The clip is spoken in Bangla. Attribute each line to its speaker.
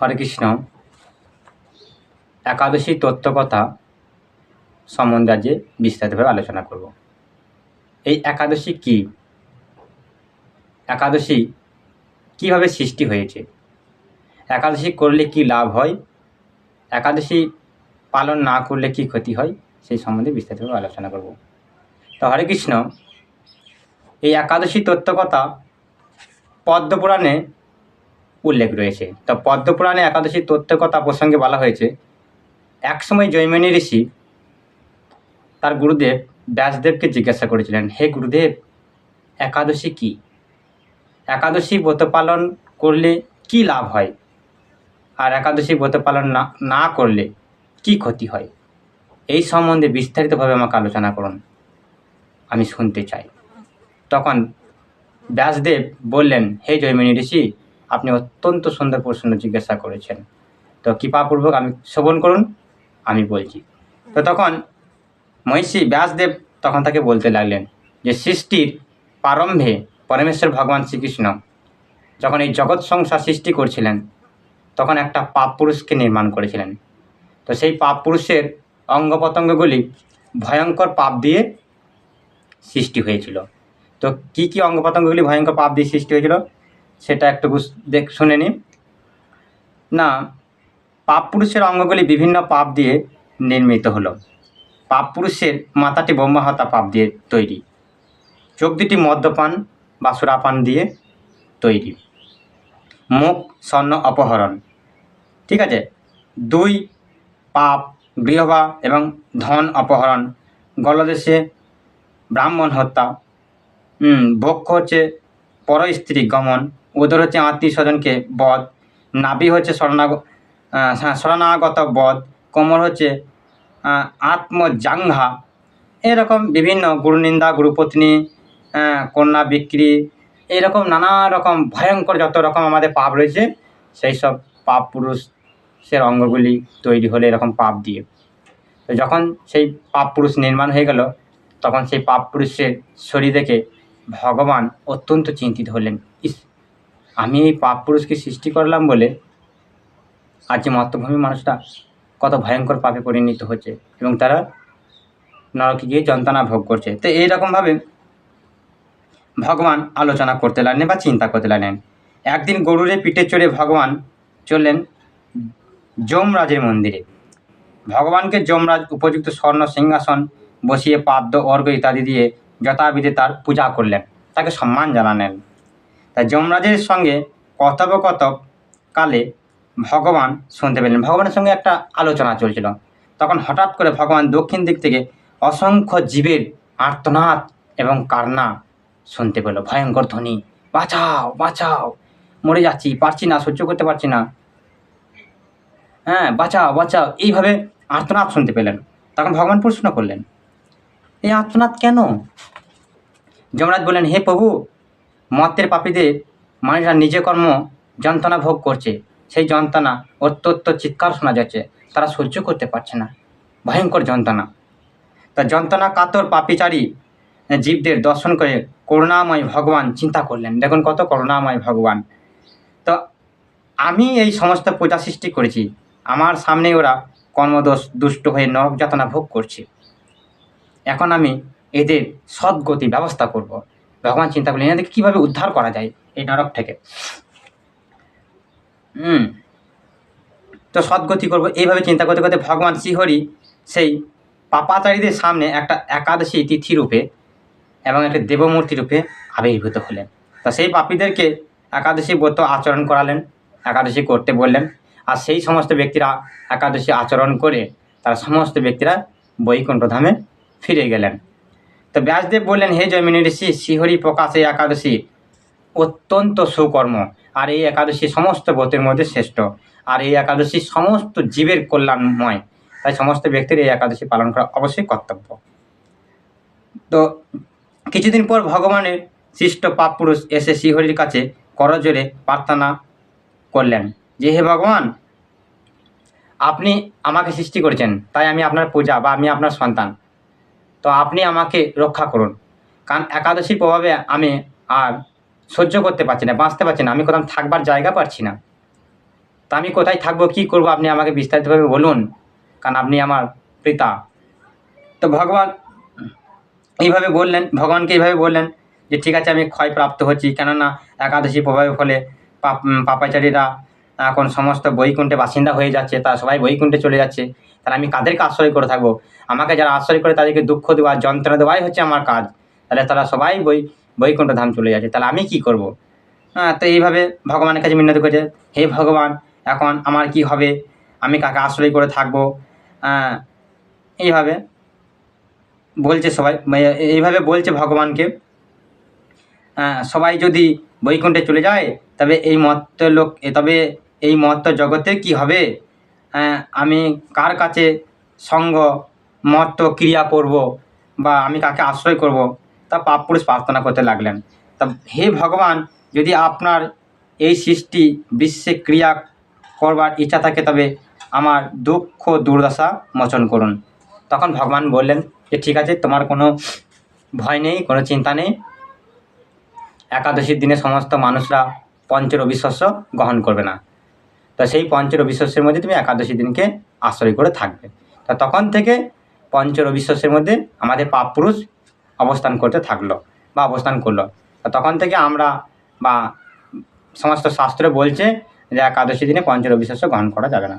Speaker 1: হরে কৃষ্ণ। একাদশী তত্ত্বকথা সম্বন্ধে আজ বিস্তারিতভাবে আলোচনা করব। এই একাদশী কি, একাদশী কিভাবে সৃষ্টি হয়েছে, একাদশী করলে কি লাভ হয়, একাদশী পালন না করলে কি ক্ষতি হয়, সেই সম্বন্ধে বিস্তারিতভাবে আলোচনা করব। তো হরে কৃষ্ণ, এই একাদশী তত্ত্বকথা পদ্মপুরাণে উল্লেখ রয়েছে। তো পদ্মপুরাণে একাদশী তত্ত্বকথা প্রসঙ্গে বলা হয়েছে, একসময় জৈমিনী ঋষি তার গুরুদেব ব্যাসদেবকে জিজ্ঞাসা করেছিলেন, হে গুরুদেব, একাদশী কি, একাদশী ব্রত পালন করলে কি লাভ হয়, আর একাদশী ব্রত পালন না করলে কি ক্ষতি হয়, এই সম্বন্ধে বিস্তারিতভাবে আমাকে আলোচনা করুন, আমি শুনতে চাই। তখন ব্যাসদেব বললেন, হে জৈমিনী ঋষি, আপনি অত্যন্ত সুন্দর প্রশ্ন জিজ্ঞাসা করেছেন, তো কৃপাপূর্বক আমি শ্রবণ করুন, আমি বলছি। তো তখন মহিষী ব্যাসদেব তখন তাকে বলতে লাগলেন যে সৃষ্টির প্রারম্ভে পরমেশ্বর ভগবান শ্রীকৃষ্ণ যখন এই জগৎ সংসার সৃষ্টি করছিলেন, তখন একটা পাপ পুরুষকে নির্মাণ করেছিলেন। তো সেই পাপ পুরুষের অঙ্গ প্রত্যঙ্গগুলি ভয়ঙ্কর পাপ দিয়ে সৃষ্টি হয়েছিল। তো কি কি অঙ্গ প্রত্যঙ্গগুলি ভয়ঙ্কর পাপ দিয়ে সৃষ্টি হয়েছিল সেটা একটু শুনে নিন। না, পাপ পুরুষের অঙ্গগুলি বিভিন্ন পাপ দিয়ে নির্মিত হলো। পাপ পুরুষের মাথাটি ব্রহ্মহত্যা পাপ দিয়ে তৈরি, চোখ দুটি মদ্যপান বা সুরাপান দিয়ে তৈরি, মুখ স্বর্ণ অপহরণ, ঠিক আছে, 2 পাপ গৃহবা এবং ধন অপহরণ, গলদেশে ব্রাহ্মণ হত্যা, বক্ষ হচ্ছে পর স্ত্রী গমন, উদর হচ্ছে আত্মীয় স্বজনকে বধ, নাভি হচ্ছে শরণাগত বধ, কোমর হচ্ছে আত্মজাঙ্ঘা, এরকম বিভিন্ন গুরুনিন্দা, গুরুপত্নী, কন্যা বিক্রি, এরকম নানা রকম ভয়ঙ্কর যত রকম আমাদের পাপ রয়েছে, সেই সব পাপ পুরুষের অঙ্গগুলি তৈরি হলে এরকম পাপ দিয়ে। তো যখন সেই পাপ পুরুষ নির্মাণ হয়ে গেল, তখন সেই পাপ পুরুষের শরীর দেখে ভগবান অত্যন্ত চিন্তিত হলেন, ইস, আমি এই পাপ পুরুষকে সৃষ্টি করলাম বলে আজ যে মর্ত্যভূমি মানুষটা কত ভয়ঙ্কর পাপে পরিণত হচ্ছে এবং তারা নরকে গিয়ে যন্ত্রণা ভোগ করছে। তো এইরকমভাবে ভগবান আলোচনা করতে লাগলেন বা চিন্তা করতে লাগলেন। একদিন গরুরে পিঠে চড়ে ভগবান চললেন যমরাজের মন্দিরে। ভগবানকে যমরাজ উপযুক্ত স্বর্ণ সিংহাসন বসিয়ে পাদ্য অর্ঘ ইত্যাদি দিয়ে যথাবিধি তার পূজা করলেন, তাকে সম্মান জানালেন। তাই যমরাজের সঙ্গে কথোপকথনকালে ভগবান শুনতে পেলেন, ভগবানের সঙ্গে একটা আলোচনা চলছিল। তখন হঠাৎ করে ভগবান দক্ষিণ দিক থেকে অসংখ্য জীবের আর্তনাদ এবং কান্না শুনতে পেল, ভয়ঙ্কর ধ্বনি, বাঁচাও বাঁচাও, মরে যাচ্ছি, পারছি না, সহ্য করতে পারছি না, হ্যাঁ বাঁচাও বাঁচাও, এইভাবে আর্তনাদ শুনতে পেলেন। তখন ভগবান প্রশ্ন করলেন, এই আর্তনাদ কেন? যমরাজ বললেন, হে প্রভু, মর্তের পাপীদের মানুষরা নিজে কর্ম যন্ত্রণা ভোগ করছে, সেই যন্ত্রণা অত্যন্ত চিৎকার শোনা যাচ্ছে, তারা সহ্য করতে পারছে না, ভয়ঙ্কর যন্ত্রণা। তা যন্ত্রণা কাতর পাপীচারী জীবদের দর্শন করে করুণাময় ভগবান চিন্তা করলেন, দেখুন কত করুণাময় ভগবান। তো আমি এই সমস্ত প্রজা সৃষ্টি করেছি, আমার সামনে ওরা কর্মদোষ দুষ্ট হয়ে নরক যাতনা ভোগ করছে, এখন আমি এদের সদ্গতি ব্যবস্থা করব। ভগবান চিন্তা করলেন, এদেরকে কীভাবে উদ্ধার করা যায় এই নরক থেকে, তো সদ্গতি করব। এইভাবে চিন্তা করতে করতে ভগবান শ্রীহরি সেই পাপাচারীদের সামনে একটা একাদশী তিথি রূপে এবং একটা দেবমূর্তি রূপে আবির্ভূত হলেন। তা সেই পাপীদেরকে একাদশী ব্রত আচরণ করালেন, একাদশী করতে বললেন, আর সেই সমস্ত ব্যক্তিরা একাদশী আচরণ করে তারা সমস্ত ব্যক্তিরা বৈকুণ্ঠ ধামে ফিরে গেলেন। তো ব্যাসদেব বললেন, হে জৈমিনী ঋষি, শ্রীহরি প্রকাশ এই একাদশী অত্যন্ত সুকর্ম, আর এই একাদশী সমস্ত ব্রতের মধ্যে শ্রেষ্ঠ, আর এই একাদশী সমস্ত জীবের কল্যাণময়, তাই সমস্ত ব্যক্তির এই একাদশী পালন করা অবশ্যই কর্তব্য। তো কিছুদিন পর ভগবানের সৃষ্ট পাপ পুরুষ এসে শ্রীহরির কাছে করজোরে প্রার্থনা করলেন যে, হে ভগবান, আপনি আমাকে সৃষ্টি করেছেন, তাই আমি আপনার পূজা বা আমি আপনার সন্তান, তো আপনি আমাকে রক্ষা করুন, কারণ একাদশীর প্রভাবে আমি আর সহ্য করতে পারছি না, বাঁচতে পারছি না, আমি কোথাও থাকবার জায়গা পাচ্ছি না। তা আমি কোথায় থাকবো, কী করবো, আপনি আমাকে বিস্তারিতভাবে বলুন, কারণ আপনি আমার পিতা। তো ভগবান এইভাবে বললেন, ভগবানকে এইভাবে বললেন যে ঠিক আছে, আমি ক্ষয়প্রাপ্ত হচ্ছি, কেননা একাদশী প্রভাবের ফলে পাপাচারীরা এখন সমস্ত বৈকুণ্ঠে বাসিন্দা হয়ে যাচ্ছে, তারা সবাই বৈকুণ্ঠে চলে যাচ্ছে, তাহলে আমি কাদেরকে আশ্রয় করে থাকবো? আমাকে যারা আশ্রয় করে তাদেরকে দুঃখ দেওয়া, যন্ত্রণা দেওয়াই হচ্ছে আমার কাজ। তাহলে তারা সবাই বৈকুণ্ঠ ধাম চলে যাচ্ছে, তাহলে আমি কী করবো? তো এইভাবে ভগবানের কাছে মিনতি করেছে, হে ভগবান, এখন আমার কি হবে? আমি কাকে আশ্রয় করে থাকবো? এইভাবে বলছে সবাই, এইভাবে বলছে ভগবানকে। সবাই যদি বৈকুণ্ঠে চলে যায় তবে এই মর্ত্য জগতে কি হবে? আমি কার কাছে সঙ্গ মর্ত্য ক্রিয়া করব, বা আমি কাকে আশ্রয় করব? তা পাপপুরুষ প্রার্থনা করতে লাগলেন। তা হে ভগবান, যদি আপনার এই সৃষ্টি বিশ্বে ক্রিয়া করবার ইচ্ছা থাকে তবে আমার দুঃখ দুর্দশা মোচন করুন। তখন ভগবান বললেন যে ঠিক আছে, তোমার কোনো ভয় নেই, কোনো চিন্তা নেই। একাদশীর দিনে সমস্ত মানুষরা পঞ্চরবি শস্য গ্রহণ করবে না। তো সেই পঞ্চরবি শস্যের মধ্যে তুমি একাদশী দিনকে আশ্রয় করে থাকবে। তা তখন থেকে পঞ্চরবি শস্যের মধ্যে আমাদের পাপপুরুষ অবস্থান করলো। তখন থেকে আমরা বা সমস্ত শাস্ত্র বলছে যে একাদশী দিনে পঞ্চরবি শস্য গ্রহণ করা যাবে না।